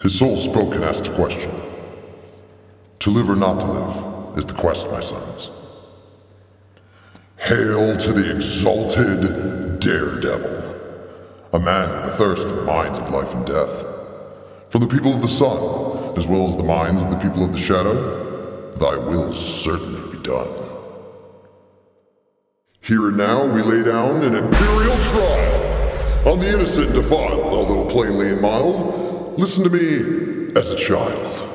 His soul spoke and asked a question. To live or not to live is the quest, my sons. Hail to the exalted daredevil, a man with a thirst for the minds of life and death. From the people of the sun, as well as the minds of the people of the shadow, thy will certainly be done. Here and now we lay down an imperial trial on the innocent and defiled, although plainly and mild. Listen to me as a child.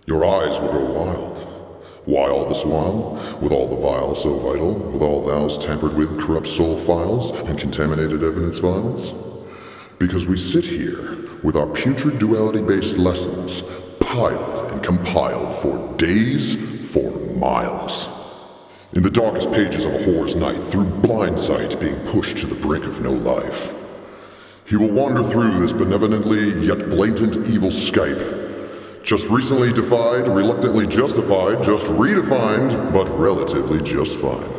Your eyes will grow wild. Why all this while? With all the vile so vital, with all thous tampered with corrupt soul files and contaminated evidence files? Because we sit here with our putrid duality-based lessons piled and compiled for days, for miles. In the darkest pages of a whore's night, through blind sight being pushed to the brink of no life. He will wander through this benevolently yet blatant evil Skype. Just recently defied, reluctantly justified, just redefined, but relatively just fine.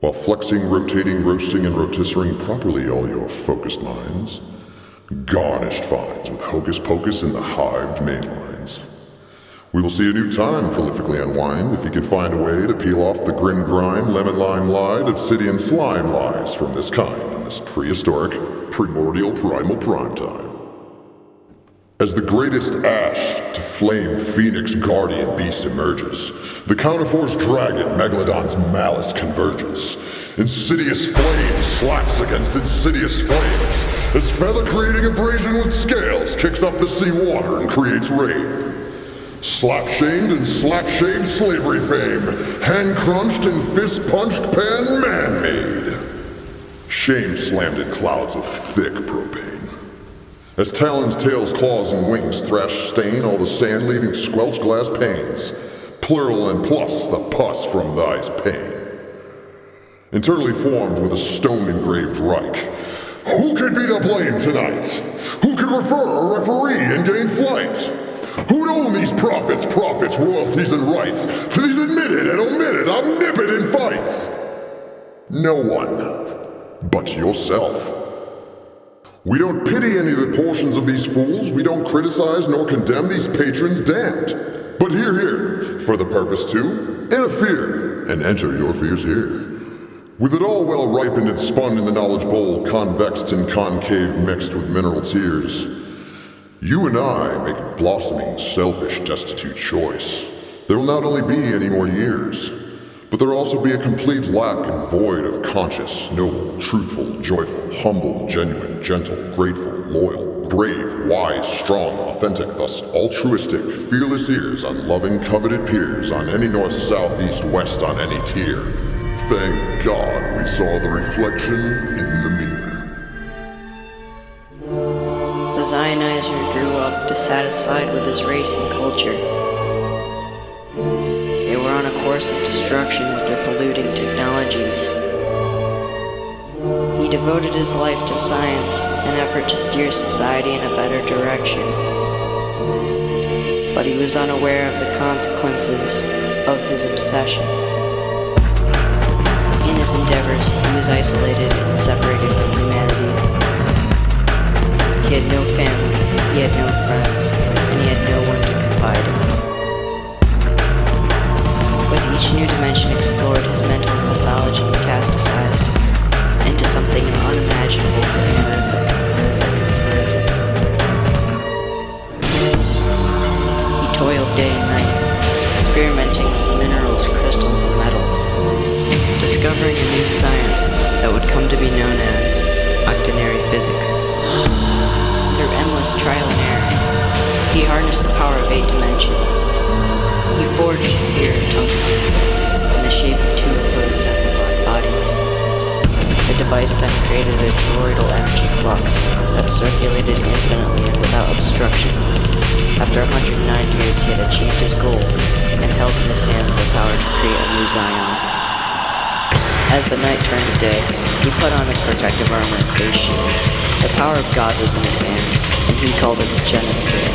While flexing, rotating, roasting, and rotisserie properly all your focused minds, garnished finds with hocus pocus in the hived mainlines. We will see a new time prolifically unwind if you can find a way to peel off the grim grime, lemon lime lied, obsidian slime lies from this kind in this prehistoric, primordial, primal prime time. As the greatest ash to flame phoenix guardian beast emerges, the counterforce dragon megalodon's malice converges. Insidious flame slaps against insidious flames, as feather-creating abrasion with scales kicks up the sea water and creates rain. Slap-shamed and slap-shaved slavery fame, hand-crunched and fist-punched pan man-made. Shame-slammed in clouds of thick propane. As talons, tails, claws, and wings thrash stain all the sand, leaving squelch glass panes. Plural and plus the pus from thy's pain. Internally formed with a stone-engraved Reich. Who could be to blame tonight? Who could refer a referee and gain flight? Who'd own these profits, royalties, and rights to these admitted and omitted omnipotent fights? No one but yourself. We don't pity any of the portions of these fools. We don't criticize nor condemn these patrons damned. But here, for the purpose to interfere and enter your fears here. With it all well ripened and spun in the knowledge bowl, convexed and concave mixed with mineral tears, you and I make a blossoming, selfish, destitute choice. There will not only be any more years, but there will also be a complete lack and void of conscious, noble, truthful, joyful, humble, genuine, gentle, grateful, loyal, brave, wise, strong, authentic, thus altruistic, fearless ears on loving, coveted peers on any north, south, east, west, on any tier. Thank God we saw the reflection in the mirror. The Zionizer grew up dissatisfied with his race and culture. They were on a course of destruction with their polluting technologies. He devoted his life to science, an effort to steer society in a better direction. But he was unaware of the consequences of his obsession. In his endeavors, he was isolated and separated from humanity. He had no family, he had no friends, and he had no one to confide in. With each new dimension explored, his mental pathology metastasized into something unimaginable and horrific. He toiled day and night, experimenting with minerals, crystals, and metals, discovering a new science that would come to be known as octanary physics. Through endless trial and error, he harnessed the power of 8 dimensions. He forged a sphere of tungsten in the shape of 2 opposed cephalopod bodies. The device then created a toroidal energy flux that circulated infinitely and without obstruction. After 109 years, he had achieved his goal and held in his hands the power to create a new Zion. As the night turned to day, he put on his protective armor and face shield. The power of God was in his hand, and he called it the Genosphere.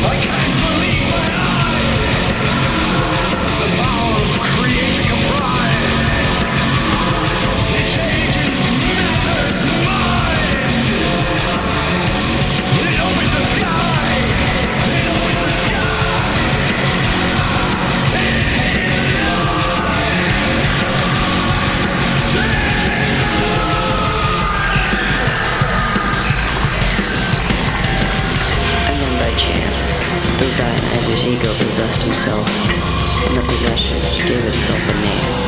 I can't believe my eyes! The power of creation! Zionizer's ego possessed himself, and the possession gave itself a name.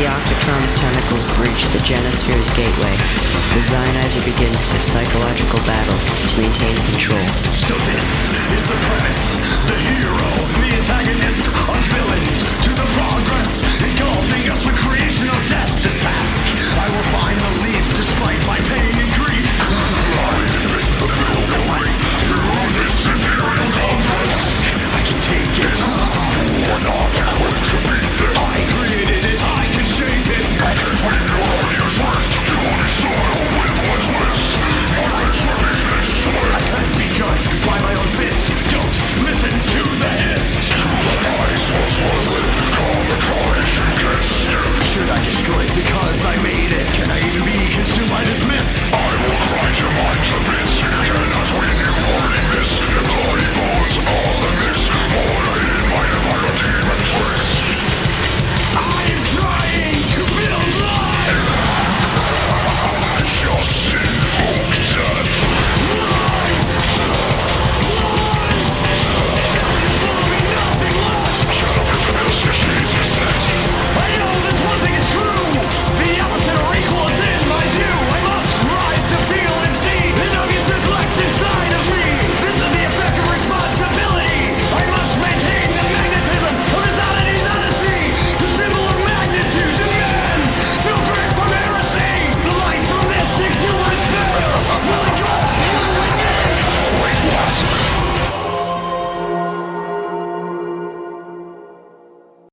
The Octatron's tentacles breach the Genosphere's gateway. The Zionizer begins his psychological battle to maintain control. So this is the premise. The hero, the antagonist, are villains to the progress, engulfing us with creation of death. This task, I will find the leaf despite my pain.